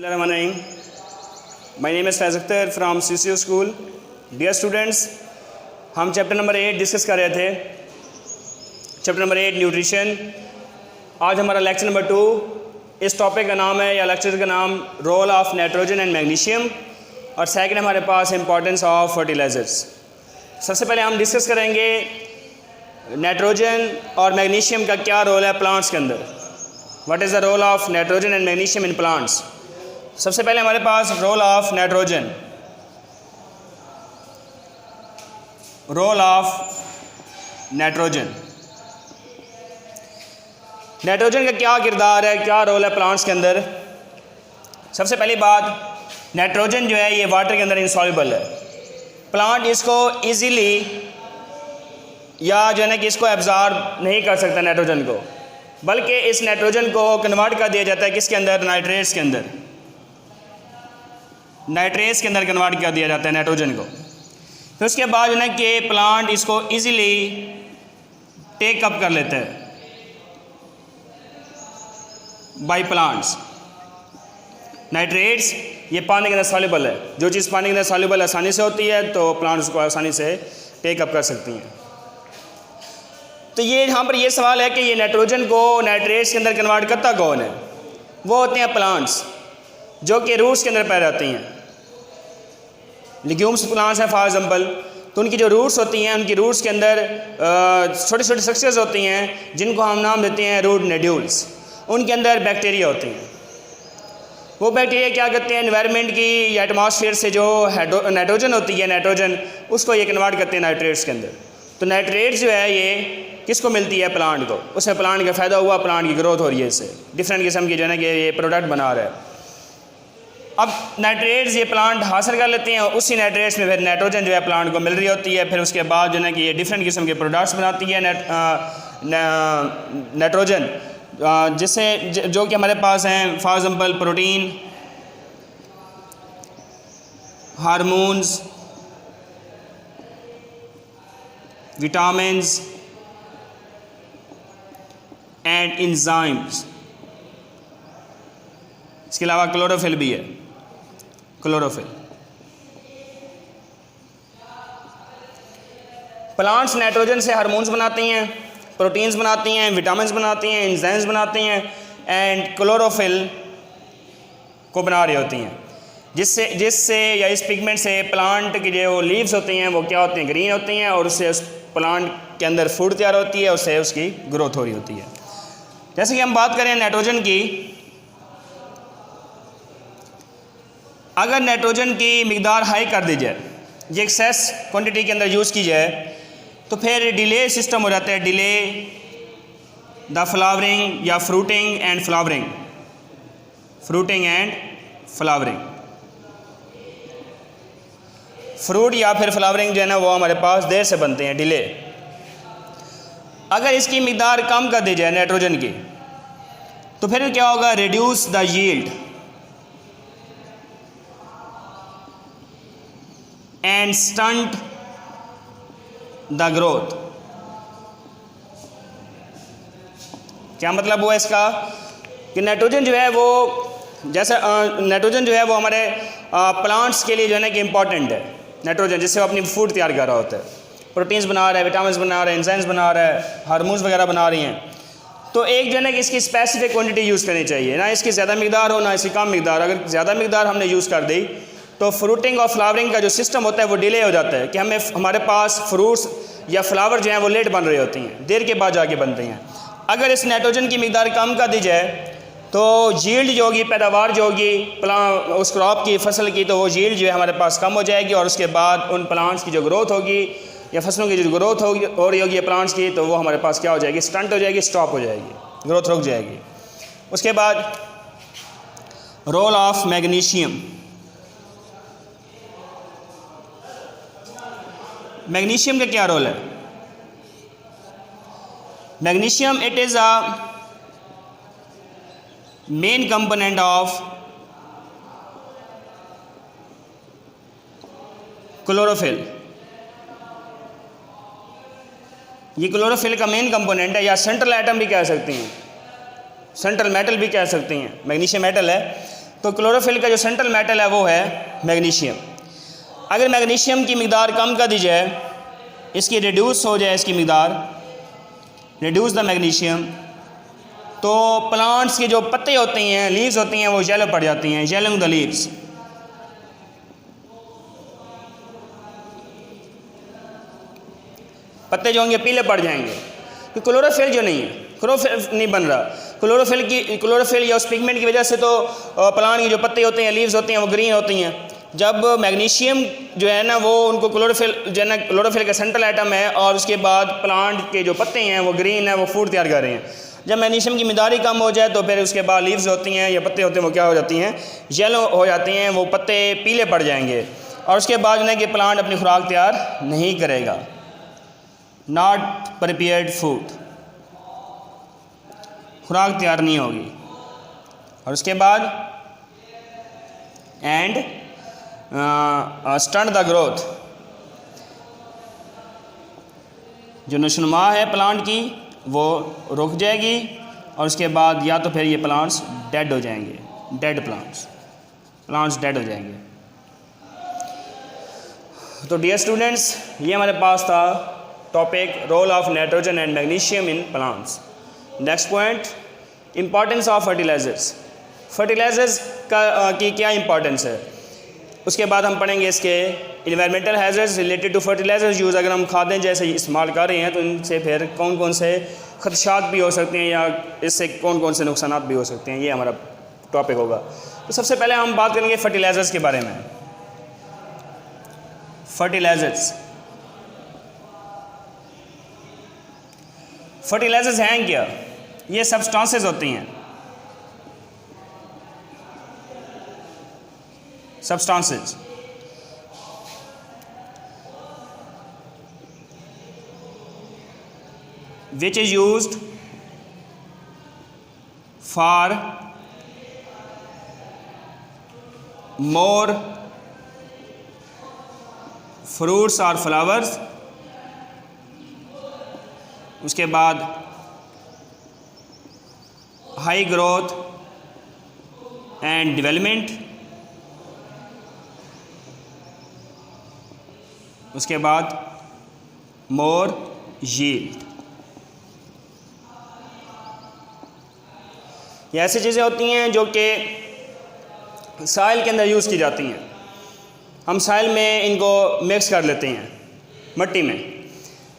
Bismillahirrahmanirrahim. My name is Faiz Akhtar from CCO School. Dear students, हम chapter number 8 discuss कर रहे थे. Chapter number 8 nutrition. आज हमारा लेक्चर नंबर 2. इस टॉपिक का नाम है या लेक्चर का नाम role of nitrogen and magnesium, और सेकंड हमारे पास इंपॉर्टेंस ऑफ फर्टिलाइजर्स. सबसे पहले हम डिस्कस करेंगे नाइट्रोजन और मैग्नीशियम का क्या रोल है प्लांट्स के अंदर. What is the role of nitrogen and magnesium in plants. सबसे पहले हमारे पास role of nitrogen. Role of nitrogen. Nitrogen का क्या किरदार है, क्या रोल है प्लांट्स के अंदर. सबसे पहली बात, नाइट्रोजन जो है ये वाटर के अंदर इंसॉल्युबल है. प्लांट इसको इजीली या जो है ना कि इसको एब्जॉर्ब नहीं कर सकता नाइट्रोजन को, बल्कि इस नाइट्रोजन को कन्वर्ट कर दिया जाता है किसके अंदर, नाइट्रेट्स के अंदर. नाइट्रेट्स के अंदर कन्वर्ट कर दिया जाता है नाइट्रोजन को. फिर उसके बाद जो है कि प्लांट इसको इजीली टेक अप कर लेते हैं बाय प्लांट्स. नाइट्रेट्स ये पानी के अंदर सॉल्युबल है. जो चीज़ पानी के अंदर सॉल्युबल आसानी से होती है तो प्लांट्स को आसानी से टेक अप कर सकती हैं. तो ये यहाँ पर ये सवाल है कि ये नाइट्रोजन को नाइट्रेट्स के अंदर कन्वर्ट करता कौन है. वो होते हैं प्लांट्स जो कि रूट्स के अंदर पैदा होती हैं. लिग्यूम्स प्लांट्स हैं फॉर एग्जांपल, तो उनकी जो रूट्स होती हैं, उनकी रूट्स के अंदर छोटी छोटी स्ट्रक्चर्स होती हैं जिनको हम नाम देते हैं रूट नोड्यूल्स. उनके अंदर बैक्टीरिया होती हैं. वो बैक्टीरिया क्या करते हैं, एनवायरनमेंट की या एटमॉस्फेयर से जो नाइट्रोजन होती है, नाइट्रोजन उसको ये कन्वर्ट करते हैं नाइट्रेट्स के अंदर. तो नाइट्रेट्स जो है ये किसको मिलती है, प्लांट को. उसमें प्लांट का फ़ायदा हुआ, प्लांट की ग्रोथ हो रही है, इससे डिफरेंट किस्म की जो है ना कि ये प्रोडक्ट बना रहा है. अब नाइट्रेट्स ये प्लांट हासिल कर लेते हैं और उसी नाइट्रेट्स में फिर नाइट्रोजन जो है प्लांट को मिल रही होती है. फिर उसके बाद जो है ना कि ये डिफरेंट किस्म के प्रोडक्ट्स बनाती है नाइट्रोजन, जिससे जो कि हमारे पास हैं for example protein, hormones, vitamins and enzymes. इसके अलावा क्लोरोफिल भी है. क्लोरोफिल. प्लांट्स नाइट्रोजन से हार्मोन्स बनाती हैं, प्रोटीन्स बनाती हैं, विटामिन्स बनाती हैं, एंजाइम्स बनाती हैं एंड क्लोरोफिल को बना रही होती हैं, जिससे या इस पिगमेंट से प्लांट की जो लीव्स होती हैं वो क्या होती हैं, ग्रीन होती हैं, और उससे उस प्लांट के अंदर फूड तैयार होती है, उससे उसकी ग्रोथ हो रही होती है. जैसे कि हम बात करें नाइट्रोजन की, अगर नाइट्रोजन की मिकदार हाई कर दी जाए, ये एक्सेस क्वांटिटी के अंदर यूज़ की जाए, तो फिर डिले सिस्टम हो जाता है. डिले द फ्लावरिंग या fruiting and flowering. Fruiting and flowering. Fruit या फिर फ्लावरिंग जो है ना वो हमारे पास देर से बनते हैं, डिले. अगर इसकी मिकदार कम कर दी जाए नाइट्रोजन की, तो फिर क्या होगा, reduce the yield and stunt the growth. क्या मतलब हुआ इसका कि नाइट्रोजन जो है वो जैसे नाइट्रोजन जो है वो हमारे प्लांट्स के लिए जो है ना कि इम्पॉर्टेंट है. नाइट्रोजन जिससे वो अपनी फूड तैयार कर रहा होता है, प्रोटीन्स बना रहा है, विटामिन्स बना रहा है, एंजाइम्स बना रहा है, हार्मोन्स वगैरह बना रही हैं. तो एक जो है ना कि इसकी स्पेसिफिक क्वांटिटी यूज़ करनी चाहिए, ना इसकी ज़्यादा मिकदार हो ना इसकी कम मिकदार. अगर ज़्यादा मिकदार हमने यूज़ कर दी तो फ्रूटिंग और फ्लावरिंग का जो सिस्टम होता है वो डिले हो जाता है, कि हमारे पास फ्रूट्स या फ्लावर जो हैं वो लेट बन रही होती हैं, देर के बाद जाके बनते हैं. अगर इस नाइट्रोजन की मिकदार कम कर दी जाए तो यील्ड जो होगी, पैदावार जो होगी उस क्रॉप की, फसल की, तो वो यील्ड जो है हमारे पास कम हो जाएगी, और उसके बाद उन प्लांट्स की जो ग्रोथ होगी या फसलों की जो ग्रोथ होगी हो रही होगी प्लांट्स की, तो वो हमारे पास क्या हो जाएगी, स्टंट हो जाएगी, स्टॉप हो जाएगी, ग्रोथ रुक जाएगी. उसके बाद रोल ऑफ मैग्नीशियम. मैग्नीशियम का क्या रोल है. Magnesium it is a main component of chlorophyll. ये क्लोरोफिल का मेन कंपोनेंट है, या सेंट्रल एटम भी कह सकती हैं, सेंट्रल मेटल भी कह सकती हैं. मैग्नीशियम मेटल है. तो क्लोरोफिल का जो सेंट्रल मेटल है वो है मैग्नीशियम। अगर मैग्नीशियम की मिकदार कम कर दी जाए, इसकी रिड्यूस हो जाए, इसकी मिकदार रिड्यूस द मैग्नीशियम, तो प्लांट्स के जो पत्ते होते हैं, लीव्स होती हैं, वो येलो पड़ जाती हैं, येलोइंग द लीव्स। पत्ते जो होंगे पीले पड़ जाएंगे, तो क्लोरोफिल जो नहीं है, क्लोरोफिल नहीं बन रहा। क्लोरोफिल या उस पिगमेंट की वजह से तो प्लांट के जो पत्ते होते हैं, लीव्स होती हैं, वो ग्रीन होती हैं। जब मैग्नीशियम जो है ना, वो उनको क्लोरोफिल जो है ना, क्लोरोफिल का सेंट्रल आइटम है, और उसके बाद प्लांट के जो पत्ते हैं वो ग्रीन है, वो फूड तैयार कर रहे हैं। जब मैग्नीशियम की मिकदार कम हो जाए तो फिर उसके बाद लीव्स होती हैं या पत्ते होते हैं, वो क्या हो जाती हैं, येलो हो जाती हैं, वो पत्ते पीले पड़ जाएंगे, और उसके बाद जो है कि प्लांट अपनी खुराक तैयार नहीं करेगा। नॉट प्रिपेयर्ड फूड, खुराक तैयार नहीं होगी। और उसके बाद एंड स्टंट द ग्रोथ, जो नशोनुमा है प्लांट की वो रुक जाएगी, और उसके बाद या तो फिर ये प्लांट्स डेड हो जाएंगे, डेड प्लांट्स डेड हो जाएंगे। तो डियर स्टूडेंट्स, ये हमारे पास था topic role of nitrogen and magnesium in plants. Next point, importance of fertilisers. Fertilisers की क्या इंपॉर्टेंस है, उसके बाद हम पढ़ेंगे इसके environmental hazards related to fertilisers use. अगर हम खादें जैसे इस्तेमाल कर रहे हैं तो इनसे फिर कौन कौन से खदशात भी हो सकते हैं, या इससे कौन कौन से नुकसान भी हो सकते हैं, ये हमारा टॉपिक होगा। तो सबसे पहले हम बात करेंगे फर्टिलाइजर्स के बारे में। फर्टिलाइजर्स हैं क्या? ये सब्सटेंसेस होती हैं, substances which is used for more fruits or flowers। उसके बाद हाई ग्रोथ एंड डेवलपमेंट, उसके बाद मोर यील्ड। ये ऐसी चीज़ें होती हैं जो कि साइल के अंदर यूज़ की जाती हैं। हम साइल में इनको मिक्स कर लेते हैं मिट्टी में।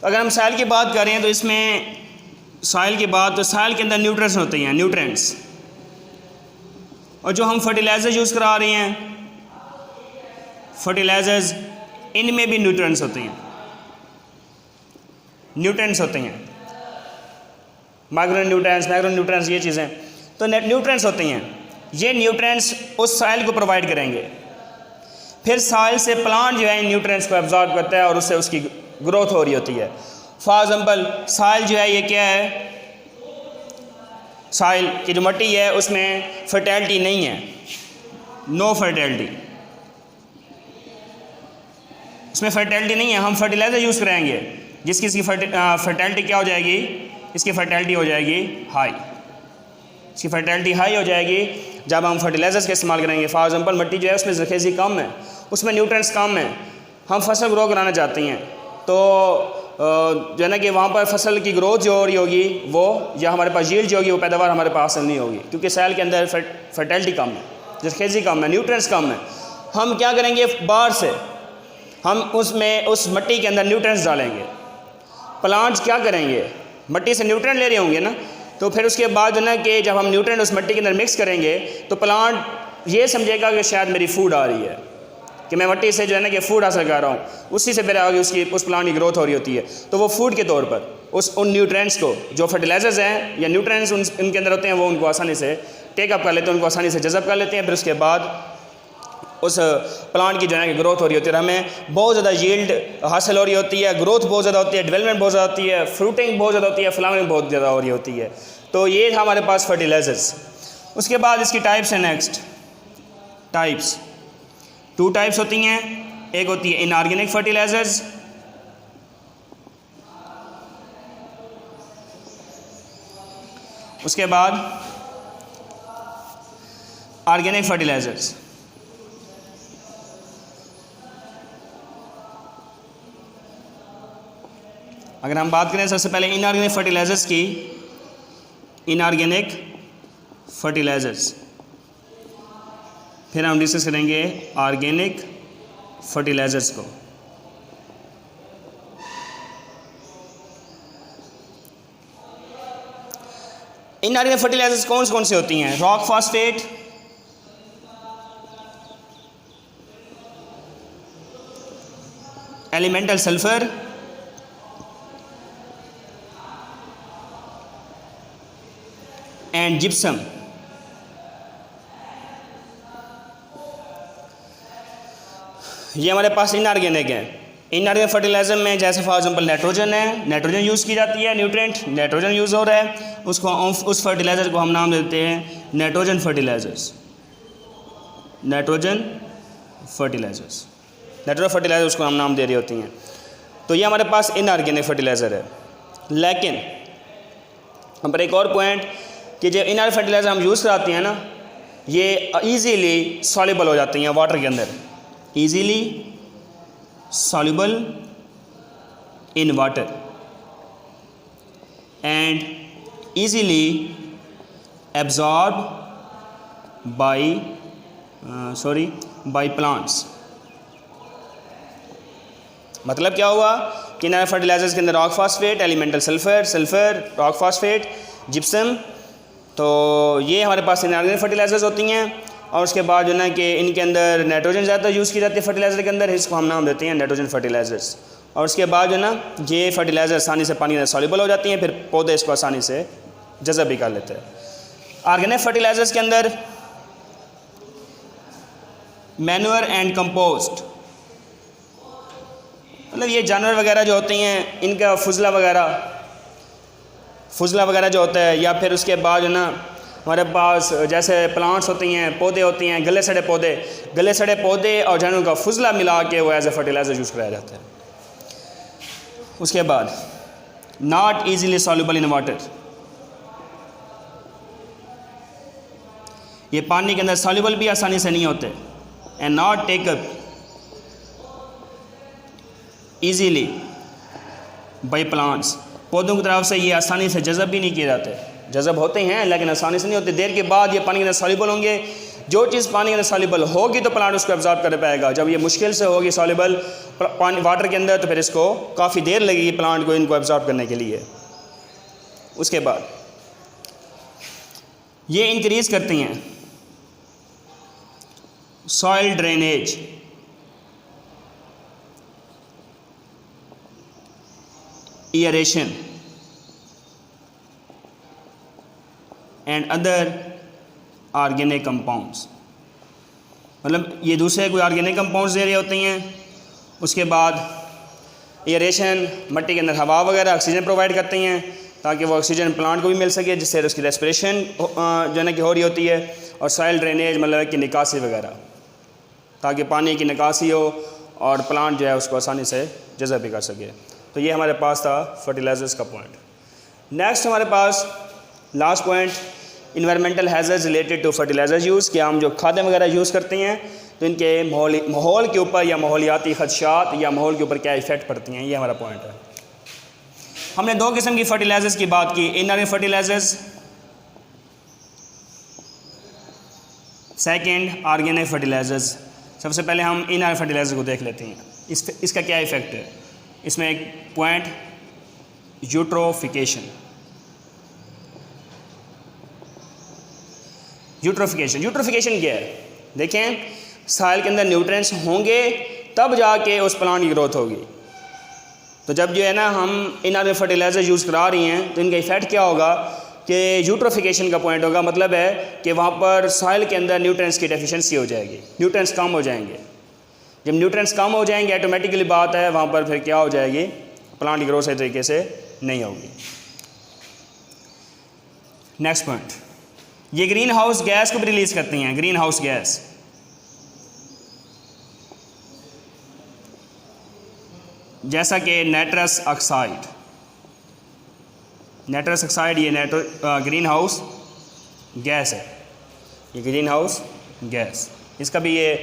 तो अगर हम साइल की बात करें तो इसमें साइल की बात, तो साइल के अंदर न्यूट्रिएंट्स होते हैं, न्यूट्रिएंट्स। और जो हम फर्टिलाइज़र यूज़ करा रहे हैं, फर्टिलाइजर्स, इनमें भी न्यूट्रिएंट्स होते हैं, मैक्रोन्यूट्रिएंट्स ये चीज़ें, तो न्यूट्रिएंट्स होते हैं। ये न्यूट्रिएंट्स उस साइल को प्रोवाइड करेंगे, फिर साइल से प्लांट जो है इन न्यूट्रिएंट्स को एब्जॉर्ब करता है और उससे उसकी ग्रोथ हो रही होती है। फॉर एग्जांपल साइल जो है ये क्या है, साइल की जो मिट्टी है उसमें फर्टिलिटी नहीं है, नो फर्टिलिटी, उसमें फर्टिलिटी नहीं है। हम फर्टिलाइज़र यूज़ कराएंगे जिसकी इसकी फर्टिलिटी क्या हो जाएगी, इसकी फर्टिलिटी हो जाएगी हाई, इसकी फर्टिलिटी हाई हो जाएगी जब हम फर्टिलाइजर्स का इस्तेमाल करेंगे। फॉर एग्जांपल मिट्टी जो है उसमें जरखेज़ी कम है, उसमें न्यूट्रिएंट्स कम है, हम फसल ग्रो कराना चाहते हैं, तो जो है ना कि वहाँ पर फसल की ग्रोथ जो हो रही होगी वो, या हमारे पास यील्ड जो होगी वो पैदावार हमारे पास नहीं होगी, क्योंकि सैल के अंदर फर्टिलिटी कम है, जरखेज़ी कम है, न्यूट्रिएंट्स कम है। हम क्या करेंगे, बाहर से हम उसमें उस मिट्टी के अंदर न्यूट्रिएंट्स डालेंगे। प्लांट्स क्या करेंगे, मिट्टी से न्यूट्रिएंट ले रहे होंगे ना, तो फिर उसके बाद जो ना कि जब हम न्यूट्रिएंट उस मिट्टी के अंदर मिक्स करेंगे तो प्लांट ये समझेगा कि शायद मेरी फूड आ रही है, कि मैं मिट्टी से जो है ना कि फूड हासिल कर रहा हूँ, उसी से फिर आगे उस प्लांट की ग्रोथ हो रही होती है। तो वो फूड के तौर पर उन न्यूट्रिएंट्स को, जो फर्टिलाइजर्स हैं या न्यूट्रिएंट्स उनके अंदर होते हैं, वो उनको आसानी से टेकअप कर लेते हैं, उनको आसानी से जज़ब कर लेते हैं। फिर उसके बाद उस प्लांट की जो है कि ग्रोथ हो रही होती है, हमें बहुत ज़्यादा यील्ड हासिल हो रही होती है, ग्रोथ बहुत ज़्यादा होती है, डेवलपमेंट बहुत ज़्यादा होती है, फ्रूटिंग बहुत ज़्यादा होती है, फ्लावरिंग बहुत ज़्यादा हो रही होती है। तो ये था हमारे पास फर्टिलाइजर्स। उसके बाद इसकी टाइप्स हैं। नेक्स्ट टाइप्स, 2 टाइप्स होती हैं, एक होती है इनऑर्गेनिक फर्टिलाइजर्स, उसके बाद ऑर्गेनिक फर्टिलाइजर्स। अगर हम बात करें सबसे पहले इनऑर्गेनिक फर्टिलाइजर्स की, इनऑर्गेनिक फर्टिलाइजर्स, फिर हम डिस्कस करेंगे ऑर्गेनिक फर्टिलाइजर्स को। इनऑर्गेनिक फर्टिलाइजर्स कौन से होती हैं? Rock phosphate, elemental sulphur, and gypsum. ये हमारे पास इनऑर्गेनिक है। इनऑर्गेनिक फर्टिलाइजर में जैसे फॉर एग्जांपल नाइट्रोजन है, नाइट्रोजन यूज़ की जाती है, न्यूट्रिएंट नाइट्रोजन यूज़ हो रहा है, उसको उस फर्टिलाइज़र को हम नाम देते हैं nitrogen fertilisers. Nitrogen fertilisers, nitrogen fertiliser उसको हम नाम दे रही होती हैं। तो ये हमारे पास इनऑर्गेनिक फर्टिलाइज़र है। लेकिन हम पर एक और पॉइंट कि जो इनऑर्गेनिक फर्टिलाइज़र हम यूज़ कराते हैं ना, ये ईजीली सॉल्युबल हो जाती हैं वाटर के अंदर, easily soluble in water and easily absorbed by plants। मतलब क्या हुआ कि इनऑर्गेनिक फर्टिलाइजर्स के अंदर rock phosphate, elemental sulphur, rock phosphate, gypsum, तो ये हमारे पास इनऑर्गेनिक फर्टिलाइजर्स होती हैं। और उसके बाद जो ना कि इनके अंदर नाइट्रोजन ज़्यादा यूज़ की जाती है फर्टिलाइज़र के अंदर, इसको हम नाम देते हैं नाइट्रोजन फर्टिलाइजर्स। और उसके बाद जो ना ये फर्टिलाइज़र आसानी से पानी में सॉल्युबल हो जाती हैं, फिर पौधे इसको आसानी से जज़ब भी कर लेते हैं। ऑर्गेनिक फर्टिलाइजर्स के अंदर मैन्योर एंड कंपोस्ट, मतलब ये जानवर वगैरह जो होते हैं इनका फुजला वगैरह जो होता है, या फिर उसके बाद जो ना हमारे पास जैसे प्लांट्स होती हैं, पौधे होती हैं, गले सड़े पौधे और जानवरों का फुजला मिला के वो एज ए फर्टिलाइज़र यूज़ कराया जाता है। उसके बाद not easily soluble in water, ये पानी के अंदर सॉल्युबल भी आसानी से नहीं होते। And not take up easily by plants, पौधों की तरफ से ये आसानी से जज़ब भी नहीं किए जाते। जज़ब होते हैं लेकिन आसानी से नहीं होते, देर के बाद ये पानी के अंदर सॉल्युबल होंगे। जो चीज़ पानी के अंदर सॉल्युबल होगी तो प्लांट उसको एब्जॉर्ब कर पाएगा। जब ये मुश्किल से होगी सॉल्युबल पानी वाटर के अंदर, तो फिर इसको काफ़ी देर लगेगी प्लांट को इनको एब्जॉर्ब करने के लिए। उसके बाद ये इंक्रीज़ करती हैं soil drainage, aeration and other organic compounds, मतलब ये दूसरे कोई ऑर्गेनिक कंपाउंड्स दे रही होती हैं। उसके बाद एयरेशन, मिट्टी के अंदर हवा वगैरह ऑक्सीजन प्रोवाइड करती हैं ताकि वो ऑक्सीजन प्लांट को भी मिल सके, जिससे उसकी रेस्पिरेशन जो है कि हो रही होती है। और सॉइल ड्रेनेज मतलब कि निकासी वगैरह, ताकि पानी की निकासी हो और प्लांट जो है उसको आसानी से जज़ब भी कर सके। तो ये हमारे पास था फर्टिलाइजर्स का पॉइंट। नेक्स्ट हमारे पास last point environmental hazards related to fertiliser use, कि हम जो खादें वगैरह यूज़ करते हैं तो इनके माहौल के ऊपर या माहौलियाती खदशात या माहौल के ऊपर क्या इफ़ेक्ट पड़ती हैं, ये हमारा पॉइंट है। हमने दो किस्म की फर्टिलाइजर्स की बात की, inorganic fertilisers, second organic fertilisers. सबसे पहले हम इनऑर्गेनिक फर्टिलाइजर को देख लेते हैं, इसका क्या इफ़ेक्ट है। इसमें एक पॉइंट यूट्रोफिकेशन। यूट्रोफिकेशन क्या है? देखें, साइल के अंदर न्यूट्रिएंट्स होंगे तब जाके उस प्लांट की ग्रोथ होगी। तो जब जो है ना हम इनऑर्गेनिक फर्टिलाइजर यूज़ करा रही हैं तो इनका इफेक्ट क्या होगा कि यूट्रोफिकेशन का पॉइंट होगा। मतलब है कि वहाँ पर साइल के अंदर न्यूट्रिएंट्स की डेफिशिएंसी हो जाएगी, न्यूट्रिएंट्स कम हो जाएंगे। जब न्यूट्रिएंट्स कम हो जाएंगे ऑटोमेटिकली बात है वहाँ पर फिर क्या हो जाएगी, प्लांट की ग्रोथ सही तरीके से नहीं होगी। नेक्स्ट पॉइंट, ये ग्रीन हाउस गैस को भी रिलीज़ करती हैं, ग्रीन हाउस गैस। जैसा कि नाइट्रस ऑक्साइड, ये ग्रीन हाउस गैस है, ये ग्रीन हाउस गैस, इसका भी ये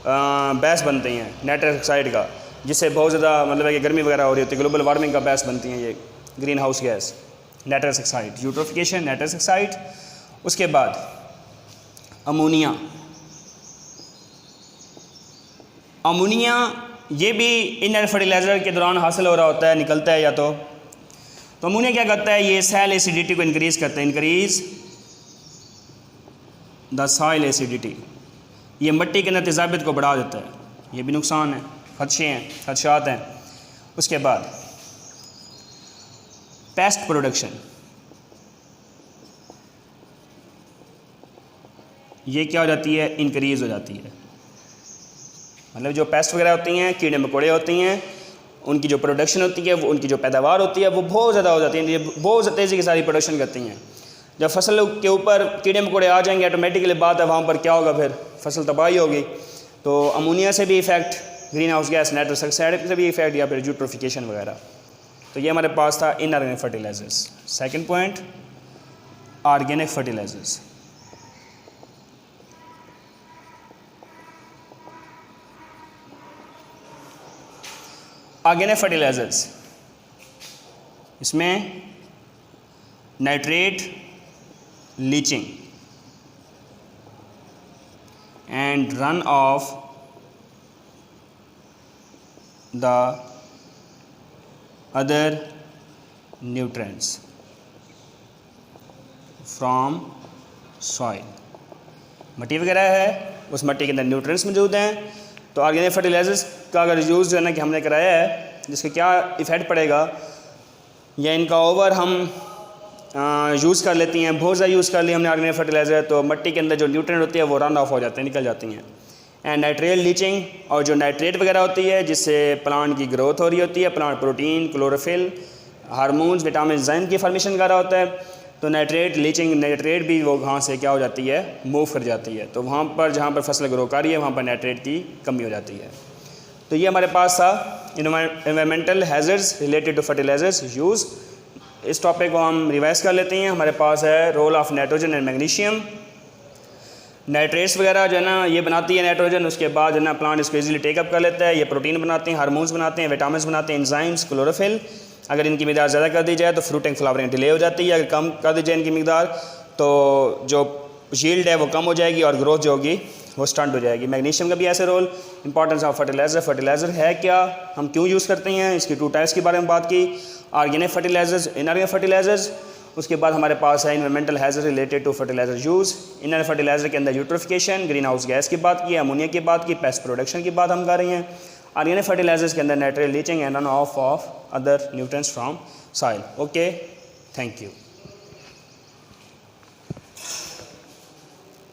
बहस बनती हैं नाइट्रस ऑक्साइड का, जिससे बहुत ज़्यादा मतलब है कि गर्मी वगैरह हो रही होती है, ग्लोबल वार्मिंग का बहस बनती हैं ये green house gas nitrous oxide, eutrophication nitrous oxide. उसके बाद अमोनिया, अमोनिया ये भी इनर फर्टिलाइज़र के दौरान हासिल हो रहा होता है, निकलता है या तो अमोनिया क्या करता है, ये सॉइल एसिडिटी को इंक्रीज़ करता है, इंक्रीज़ द सॉइल एसिडिटी, ये मिट्टी के अंदर तेज़ाबियत को बढ़ा देता है, ये भी नुकसान है, खदशात हैं। उसके बाद पेस्ट प्रोडक्शन, ये क्या हो जाती है, इंक्रीज़ हो जाती है, मतलब जो पेस्ट वगैरह होती हैं, कीड़े मकोड़े होती हैं, उनकी जो प्रोडक्शन होती है, वो उनकी जो पैदावार होती है वो बहुत ज़्यादा हो जाती है, ये बहुत तेज़ी के सारी प्रोडक्शन करती हैं। जब फसल के ऊपर कीड़े मकोड़े आ जाएंगे ऑटोमेटिकली बात है वहाँ पर क्या होगा, फिर फसल तबाही होगी। तो अमोनिया से भी effect, green house gas nitrous oxide से भी इफ़ेक्ट, या फिर यूट्रोफिकेशन वगैरह। तो ये हमारे पास था inorganic fertilizers. Second point organic fertilizers. Organic fertilizers, इसमें nitrate, leaching and run off the other nutrients from soil, मिट्टी वगैरह है, उस मिट्टी के अंदर न्यूट्रिएंट्स मौजूद हैं। तो ऑर्गेनिक फर्टिलाइजर्स का अगर यूज़ जो है ना कि हमने कराया है, जिसका क्या इफ़ेक्ट पड़ेगा, या इनका ओवर हम यूज़ कर लेती हैं, बहुत ज़्यादा यूज़ कर लिया हमने ऑर्गेनिक फर्टिलाइज़र, तो मिट्टी के अंदर जो न्यूट्रिएंट होती है वो रन ऑफ हो जाते हैं, निकल जाती हैं। एंड नाइट्रेट लीचिंग, और जो नाइट्रेट वगैरह होती है जिससे प्लांट की ग्रोथ हो रही होती है, plant protein, chlorophyll, hormones, vitamin, enzyme की फॉर्मेशन कर रहा होता है, तो नाइट्रेट लीचिंग, नाइट्रेट भी वो वहाँ से क्या हो जाती है, मूव कर जाती है। तो वहाँ पर जहाँ पर फसल ग्रो कर रही है वहाँ पर नाइट्रेट की कमी हो जाती है। तो ये हमारे पास था environmental hazards related to fertilisers use. इस टॉपिक को हम रिवाइज कर लेते हैं। हमारे पास है role of nitrogen and magnesium. Nitrates वगैरह जो है ना ये बनाती है नाइट्रोजन, उसके बाद जो है ना प्लांट इसको इजीली टेकअप कर लेता है, ये प्रोटीन बनाते हैं, हार्मोन्स बनाते हैं, विटामिन बनाते हैं, एंजाइम्स, क्लोरोफिल। अगर इनकी मिकदार ज़्यादा कर दी जाए तो फ्रूटिंग फ्लावरिंग डिले हो जाती है, अगर कम कर दी जाए इनकी मिकदार तो जो यील्ड है वो कम हो जाएगी और ग्रोथ जो होगी वो स्टंट हो जाएगी। मैग्नीशियम का भी ऐसे role. Importance of fertiliser, fertiliser है क्या, हम क्यों यूज़ करते हैं, इसकी 2 टाइप्स के बारे में बात की, ऑर्गेनिक फर्टिलाइजर्स, इनऑर्गेनिक फर्टिलाइजर्स। उसके बाद हमारे पास है environmental hazard related to fertiliser use. Inner fertiliser के अंदर यूट्रोफिकेशन, ग्रीन हाउस गैस की बात की, अमोनिया की बात की, पेस्ट प्रोडक्शन की बात हम कर रहे हैं। ऑर्गेनिक फर्टिलाइजर्स के अंदर nitrate, leaching and run of other nutrients from soil. Okay, thank you.